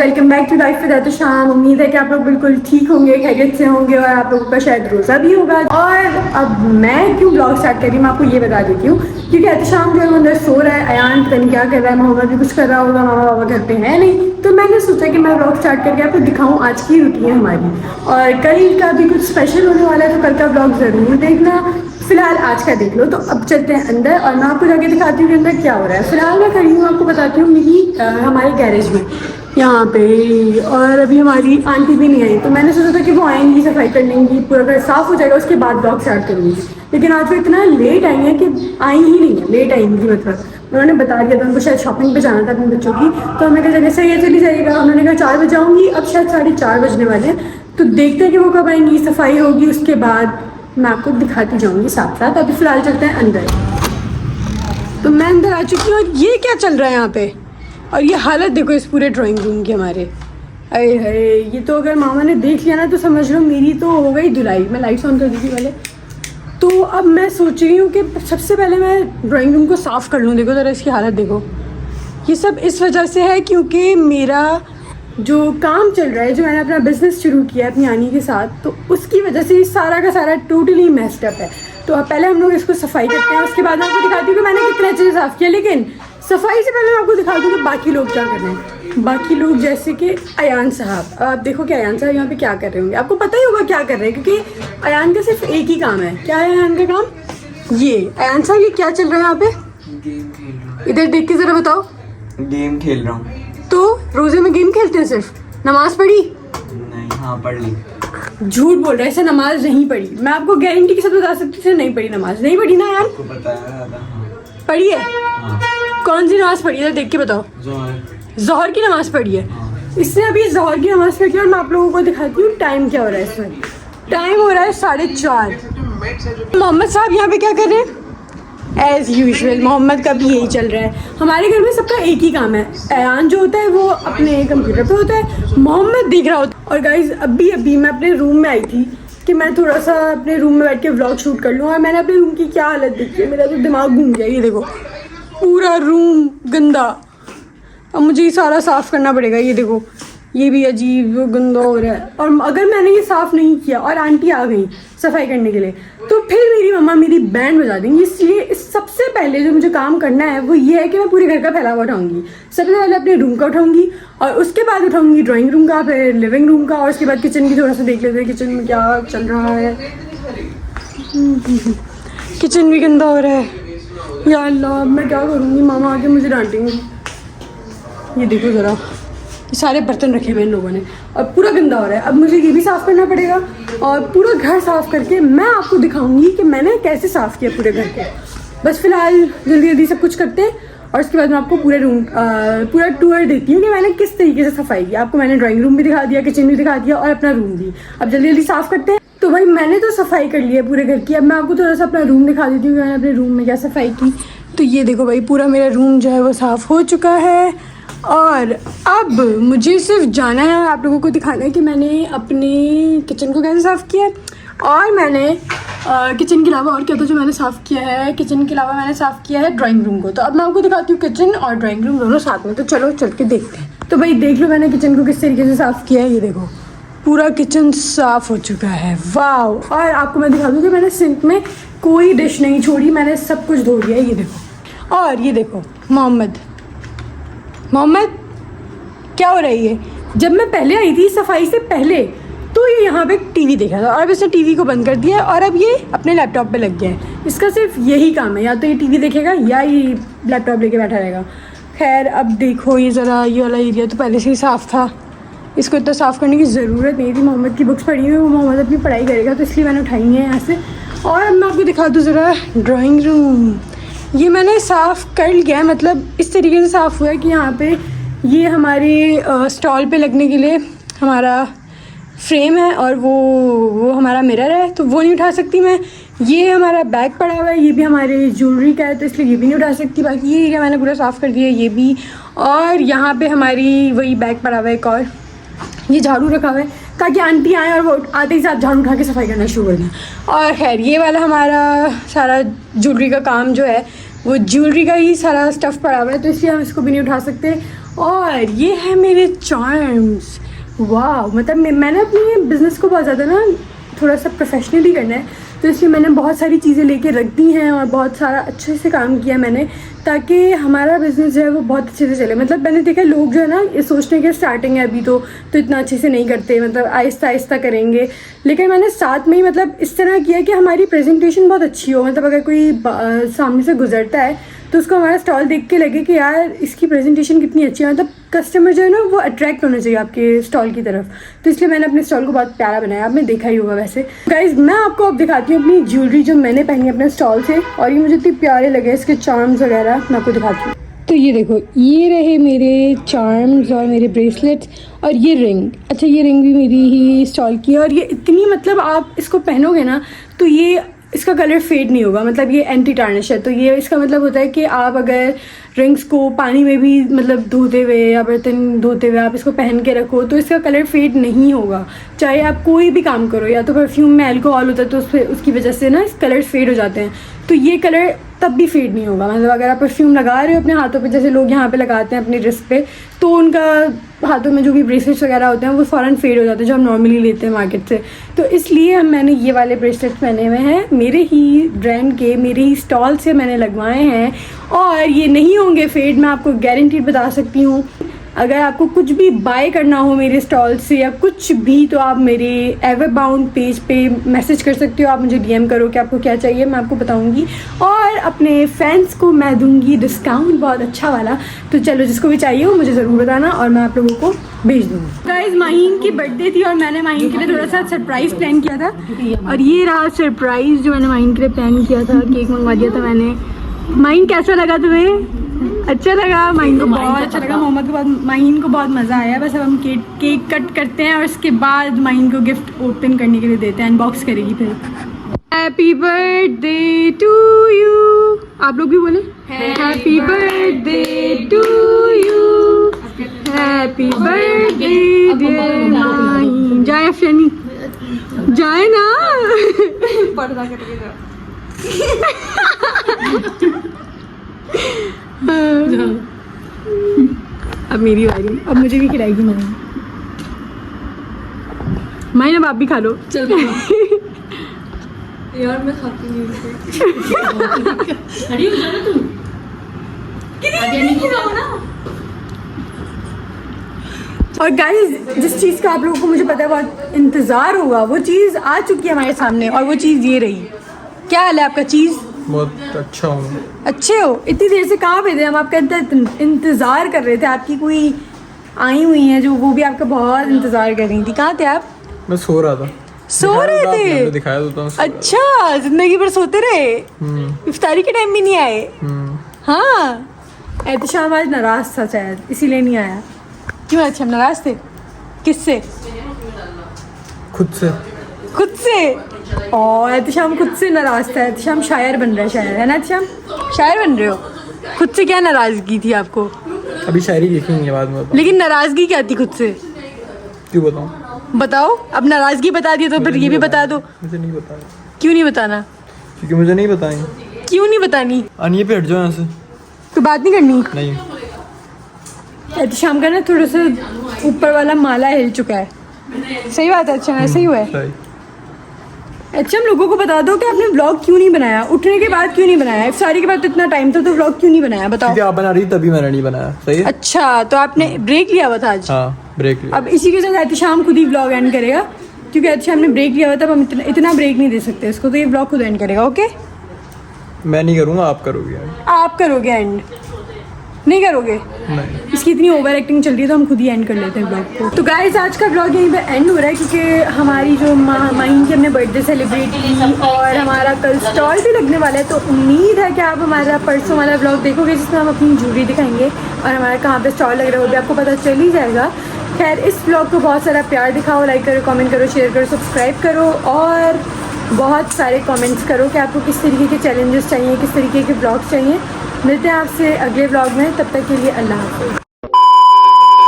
Welcome back to life with Shaam. उम्मीद है कि आप लोग बिल्कुल ठीक होंगे, खैरियत से होंगे और आप लोगों का शायद रोज़ा भी होगा। और अब मैं क्यों ब्लॉग स्टार्ट कर रही हूँ मैं आपको ये बता देती हूँ, क्योंकि एहतशाम जो है वो अंदर सो रहा है, अयान पता नहीं क्या कर रहा है, मोहम्मद भी कुछ कर रहा होगा, मामा बाबा घर पे है नहीं। तो मैंने सोचा कि मैं ब्लॉग स्टार्ट करके आपको दिखाऊँ आज की रूटीन हमारी, और कल का भी कुछ स्पेशल होने वाला है, तो कल का ब्लॉग ज़रूर देखना। फिलहाल आज का देख लो। तो अब चलते हैं अंदर और मैं आपको जाके दिखाती हूँ कि अंदर क्या हो रहा है। फिलहाल मैं खड़ी हूँ, आपको बताती हूँ मेरी हमारे गैरेज में यहाँ पे, और अभी हमारी आंटी भी नहीं आई, तो मैंने सोचा था कि वो आएंगी, सफाई कर लेंगी, पूरा घर साफ़ हो जाएगा, उसके बाद ब्लॉग स्टार्ट करूँगी। लेकिन आज वो इतना लेट आई है कि आई ही नहीं है, लेट आएंगी मतलब उन्होंने बता दिया था, उनको शायद शॉपिंग पे जाना था अपने बच्चों की। तो हमने कहा जगह से ये चली जाएगा, उन्होंने कहा 4 बजे आऊँगी, अब शायद 4:30 बजने वाले हैं। तो देखते हैं कि वो कब आएंगी, सफाई होगी, उसके बाद मैं आपको दिखाती जाऊँगी साथ साथ। अभी फ़िलहाल चलते हैं अंदर। तो मैं अंदर आ चुकी हूँ और ये क्या चल रहा है यहाँ पे, और ये हालत देखो इस पूरे ड्राइंग रूम की हमारे। अरे है, ये तो अगर मामा ने देख लिया ना तो समझ लो मेरी तो हो गई धुलाई। मैं लाइट्स ऑन कर दी थी पहले। तो अब मैं सोच रही हूँ कि सबसे पहले मैं ड्राइंग रूम को साफ़ कर लूँ। देखो ज़रा इसकी हालत देखो। ये सब इस वजह से है क्योंकि मेरा जो काम चल रहा है, जो मैंने अपना बिज़नेस शुरू किया है अपनी आनी के साथ, तो उसकी वजह से सारा का सारा टोटली मेस्ड अप है। तो अब पहले हम लोग इसको सफाई करते हैं, उसके बाद मैं आपको दिखाती हूँ कि मैंने कितने अच्छे से साफ़ किया। लेकिन सफाई से पहले मैं आपको दिखा दूँ कि बाकी लोग क्या कर रहे हैं। बाकी लोग जैसे कि अयान साहब, आप देखो कि अयान साहब यहाँ पे क्या कर रहे होंगे, आपको पता ही होगा क्या कर रहे हैं, क्योंकि अयान का सिर्फ एक ही काम है। क्या है अयान का काम? ये अयान साहब ये क्या चल रहा है यहाँ पे? गेम खेल रहा हूँ। इधर देख के ज़रा बताओ। गेम खेल रहा हूँ। तो रोज़े में गेम खेलते हैं सिर्फ? नमाज़ पढ़ी? नहीं, हाँ पढ़ ली। झूठ बोल रहा है, ऐसे नमाज नहीं पढ़ी। मैं आपको गारंटी के साथ बता सकती हूँ नहीं पढ़ी, नमाज नहीं पढ़ी ना यार। आपको बताया था। हाँ। पढ़ी है? हाँ। कौन सी नमाज पढ़ी है देख के बताओ। ज़ोहर की नमाज पढ़ी है। हाँ। इसने अभी ज़ोहर की नमाज पढ़ी और मैं आप लोगों को दिखाती हूँ टाइम क्या हो रहा है इस वक्त। टाइम हो रहा है 4:30। मोहम्मद साहब यहाँ पे क्या कर रहे हैं? एज़ यूजुअल मोहम्मद का भी यही चल रहा है। हमारे घर में सबका एक ही काम है। अयान जो होता है वो अपने कंप्यूटर पे होता है, मोहम्मद देख रहा होता है। और गाइज अभी मैं अपने रूम में आई थी कि मैं थोड़ा सा अपने रूम में बैठ के व्लॉग शूट कर लूँ, और मैंने अपने रूम की क्या हालत देखी है। मेरा तो दिमाग घूम गया। ये देखो पूरा रूम गंदा, अब मुझे ये सारा साफ़ करना पड़ेगा। ये देखो ये भी अजीब गंदा हो रहा है, और अगर मैंने ये साफ़ नहीं किया और आंटी आ गई सफाई करने के लिए तो फिर मेरी मम्मा मेरी बैंड बजा देंगी। इसलिए सबसे पहले जो मुझे काम करना है वो ये है कि मैं पूरे घर का फैलावा उठाऊंगी। सबसे पहले अपने रूम का उठाऊंगी, और उसके बाद उठाऊंगी ड्राइंग रूम का, फिर लिविंग रूम का, और उसके बाद किचन की थोड़ा सा देख लेते हैं किचन में क्या चल रहा है। किचन भी गंदा हो रहा है। या अल्लाह, मैं क्या करूँगी, मामा आके मुझे डांटेंगे। ये देखो ज़रा, सारे बर्तन रखे हुए इन लोगों ने और पूरा गंदा हो रहा है। अब मुझे ये भी साफ़ करना पड़ेगा, और पूरा घर साफ़ करके मैं आपको दिखाऊंगी कि मैंने कैसे साफ़ किया पूरे घर को। बस फिलहाल जल्दी जल्दी सब कुछ करते हैं, और उसके बाद मैं आपको पूरे रूम पूरा टूर देती हूँ कि मैंने किस तरीके से सफाई की। आपको मैंने ड्राइंग रूम भी दिखा दिया, किचन भी दिखा दिया, और अपना रूम भी। अब जल्दी जल्दी साफ़ करते हैं। तो भाई मैंने तो सफाई कर ली है पूरे घर की। अब मैं आपको थोड़ा सा अपना रूम दिखा देती हूँ कि मैंने अपने रूम में क्या सफाई की। तो ये देखो भाई, पूरा मेरा रूम जो है वो साफ़ हो चुका है, और अब मुझे सिर्फ जाना है आप लोगों को दिखाना है कि मैंने अपने किचन को कैसे साफ़ किया है। और मैंने किचन के अलावा और क्या था जो मैंने साफ़ किया है, किचन के अलावा मैंने साफ़ किया है ड्राइंग रूम को। तो अब मैं आपको दिखाती हूँ किचन और ड्राइंग रूम दोनों साथ में। तो चलो चल के देखते हैं। तो भाई देख लो मैंने किचन को किस तरीके से साफ़ किया है। ये देखो पूरा किचन साफ़ हो चुका है, वाह। और आपको मैं दिखा दूँ कि मैंने सिंक में कोई डिश नहीं छोड़ी, मैंने सब कुछ धो दिया है। ये देखो, और ये देखो मोहम्मद क्या हो रही है। जब मैं पहले आई थी सफाई से पहले तो ये यहाँ पे टीवी देखा था, और अब इसने टीवी को बंद कर दिया है, और अब ये अपने लैपटॉप पे लग गया है। इसका सिर्फ यही काम है, या तो ये टीवी देखेगा या ये लैपटॉप लेके बैठा रहेगा। खैर अब देखो ये ज़रा ये वाला एरिया तो पहले से ही साफ़ था, इसको इतना साफ़ करने की ज़रूरत नहीं थी। मोहम्मद की बुक्स पढ़ी हुई है, वो मोहम्मद अपनी पढ़ाई करेगा, तो इसलिए मैंने उठाई है यहाँ से। और अब मैं आपको दिखा दूँ ज़रा ड्राइंग रूम। ये मैंने साफ़ कर लिया है, मतलब इस तरीके से साफ़ हुआ है कि यहाँ पे ये हमारे स्टॉल पे लगने के लिए हमारा फ्रेम है, और वो हमारा मिरर है, तो वो नहीं उठा सकती मैं। ये हमारा बैग पड़ा हुआ है, ये भी हमारे ज्वेलरी का है, तो इसलिए ये भी नहीं उठा सकती। बाकी ये एरिया मैंने पूरा साफ़ कर दिया है, ये भी। और यहाँ पे हमारी वही बैग पड़ा हुआ है एक, और ये झाड़ू रखा हुआ है ताकि आंटी आए और वो आते ही साथ झाड़ू उठा के सफाई करना शुरू कर दें। और खैर ये वाला हमारा सारा ज्वेलरी का काम जो है वो ज्वेलरी का ही सारा स्टफ़ पड़ा हुआ है, तो इसलिए हम इसको भी नहीं उठा सकते। और ये है मेरे चार्म्स। वाह, मतलब मैंने अपने बिज़नेस को बहुत ज़्यादा ना थोड़ा सा प्रोफेशनली करना है, तो इसलिए मैंने बहुत सारी चीज़ें लेके रख दी हैं और बहुत सारा अच्छे से काम किया मैंने, ताकि हमारा बिज़नेस जो है वो बहुत अच्छे से चले। मतलब मैंने देखा लोग जो है ना ये सोचते हैं कि स्टार्टिंग है अभी तो इतना अच्छे से नहीं करते, मतलब आहिस्ता आहिस्ता करेंगे। लेकिन मैंने साथ में ही मतलब इस तरह किया कि हमारी प्रेजेंटेशन बहुत अच्छी हो। मतलब अगर कोई सामने से गुजरता है तो उसको हमारा स्टॉल देख के लगे कि यार इसकी प्रेजेंटेशन कितनी अच्छी है, मतलब कस्टमर जो है ना वो अट्रैक्ट होना चाहिए आपके स्टॉल की तरफ। तो इसलिए मैंने अपने स्टॉल को बहुत प्यारा बनाया। आपने देखा ही होगा वैसे। गाइज मैं आपको अब दिखाती हूँ अपनी ज्वेलरी जो मैंने पहनी अपने स्टॉल से, और ये मुझे इतने प्यारे लगे इसके चार्म्स वगैरह, मैं आपको दिखाती हूँ। तो ये देखो, ये रहे मेरे चार्म्स और मेरे ब्रेसलेट्स और ये रिंग। अच्छा, ये रिंग भी मेरी ही स्टॉल की है, और ये इतनी मतलब आप इसको पहनोगे ना तो ये इसका कलर फेड नहीं होगा। मतलब ये एंटी टार्निश है, तो ये इसका मतलब होता है कि आप अगर रिंग्स को पानी में भी मतलब धोते हुए या बर्तन धोते हुए आप इसको पहन के रखो तो इसका कलर फेड नहीं होगा। चाहे आप कोई भी काम करो, या तो परफ्यूम में अल्कोहल होता है तो उसकी वजह से ना कलर फेड हो जाते हैं, तो ये कलर तब भी फेड नहीं होगा। मतलब अगर आप परफ्यूम लगा रहे हो अपने हाथों पे, जैसे लोग यहाँ पे लगाते हैं अपनी रिस्ट पे, तो उनका हाथों में जो भी ब्रेसलेट्स वगैरह होते हैं वो फ़ौरन फेड हो जाते हैं जो हम नॉर्मली लेते हैं मार्केट से। तो इसलिए मैंने ये वाले ब्रेसलेट्स पहने हुए हैं, मेरे ही ब्रांड के, मेरे ही स्टॉल से मैंने लगवाए हैं, और ये नहीं होंगे फेड, मैं आपको गारंटीड बता सकती हूँ। अगर आपको कुछ भी बाय करना हो मेरे स्टॉल से या कुछ भी, तो आप मेरे एवरबाउंड पेज पे मैसेज कर सकते हो। आप मुझे डीएम करो कि आपको क्या चाहिए, मैं आपको बताऊंगी, और अपने फैंस को मैं दूंगी डिस्काउंट बहुत अच्छा वाला। तो चलो, जिसको भी चाहिए वो मुझे ज़रूर बताना और मैं आप लोगों को भेज दूँगी। गाइस, माहीन की बर्थडे थी और मैंने माहीन के लिए थोड़ा सा सरप्राइज़ प्लान किया था, और ये रहा सरप्राइज़ जो मैंने माहीन के लिए प्लान किया था। केक मंगवा दिया था मैंने। माहीन, कैसा लगा तुम्हें? अच्छा लगा? माहीन को बहुत अच्छा लगा। मोहम्मद को बहुत, माहीन को बहुत मज़ा आया। बस अब हम केक कट करते हैं और उसके बाद माहीन को गिफ्ट ओपन करने के लिए देते हैं, अनबॉक्स करेगी फिर। हैप्पी बर्थडे टू यू, आप लोग भी बोले happy birthday to you, happy birthday dear Maheen. जाए अफशानी, जाए ना। अब मेरी बारी, अब मुझे भी खिलाएगी माहीन। अब आप भी खा लो। चल यार मैं खाती नहीं। खड़ी हो जाना तुम। आगे नहीं खिलाओ ना। और गाइस, जिस चीज़ का आप लोगों को मुझे पता है बहुत इंतज़ार होगा, वो चीज़ आ चुकी है हमारे सामने, और वो चीज़ ये रही। क्या हाल है आपका? चीज़ बहुत अच्छा हूँ। अच्छे हो? इतनी देर से कहाँ पे थे हम? आपका इंतज़ार कर रहे थे। आपकी कोई आई हुई है जो, वो भी आपका बहुत इंतज़ार कर रही थी। कहाँ थे आप? मैं सो रहा था। सो रहे थे? दिखाया तो था। अच्छा, जिंदगी भर सोते रहे? इफ्तारी के टाइम भी नहीं आए? हाँ, एहतिशाम आज नाराज था शायद, इसीलिए नहीं आया। क्यों अच्छा नाराज थे? किससे? खुद से। खुद से? और एहतिशाम खुद से नाराज था। एहतिशाम शायर बन रहा है, शायर है ना एहतिशाम? शायर बन रहे हो? खुद से क्या नाराजगी थी आपको? अभी शायरी लिखेंगे बाद में। लेकिन नाराजगी क्या थी खुद से? क्यों बताऊँ? बताओ। अब नाराजगी बता दी तो फिर ये भी बता दो। मुझे नहीं बताना। क्यों नहीं बताना? क्योंकि मुझे नहीं बताएं। क्यों नहीं बतानी? आनिए पे हट जाओ यहाँ से। तो बात नहीं करनी? नहीं। एहतिशाम का ना थोड़ा सा ऊपर वाला माला हिल चुका है। सही बात है। अच्छा, ऐसा ही हुआ है। सही। अच्छा, हम लोगों को बता दो कि आपने व्लॉग क्यों नहीं बनाया, उठने के बाद क्यों नहीं बनाया, इफ्तारी के बाद तो इतना टाइम था, तो व्लॉग क्यों नहीं बनाया बताओ। क्योंकि आप बना रही तभी मैंने नहीं बनाया। सही है। अच्छा, तो आपने ब्रेक लिया हुआ था आज? हाँ, ब्रेक लिया। अब इसी के साथ एहतिशाम खुद ही व्लॉग एंड करेगा, क्योंकि एहतिशाम ने ब्रेक लिया हुआ था। अब हम इतना ब्रेक नहीं दे सकते उसको, तो ये व्लॉग खुद एंड करेगा। ओके? मैं नहीं करूँगा, आप करोगे। आप करोगे एंड? नहीं करोगे? नहीं। इसकी इतनी ओवर एक्टिंग चल रही है तो हम खुद ही एंड कर लेते हैं ब्लॉग को। तो गाइस, आज का ब्लॉग यहीं पे एंड हो रहा है, क्योंकि हमारी जो माहीन की हमने बर्थडे सेलिब्रेट की और हमारा कल स्टॉल भी लगने वाला है। तो उम्मीद है कि आप हमारा परसों वाला ब्लॉग देखोगे, जिसमें हम अपनी ज्वेलरी दिखाएंगे और हमारा कहाँ पे स्टॉल लग रहा है वो भी आपको पता चल ही जाएगा। खैर, इस ब्लॉग को बहुत सारा प्यार दिखाओ, लाइक करो, कमेंट करो, शेयर करो, सब्सक्राइब करो, और बहुत सारे कमेंट्स करो कि आपको किस तरीके के चैलेंजेस चाहिए, किस तरीके के ब्लॉग्स चाहिए। मिलते हैं आपसे अगले ब्लॉग में, तब तक के लिए अल्लाह हाफ़िज़।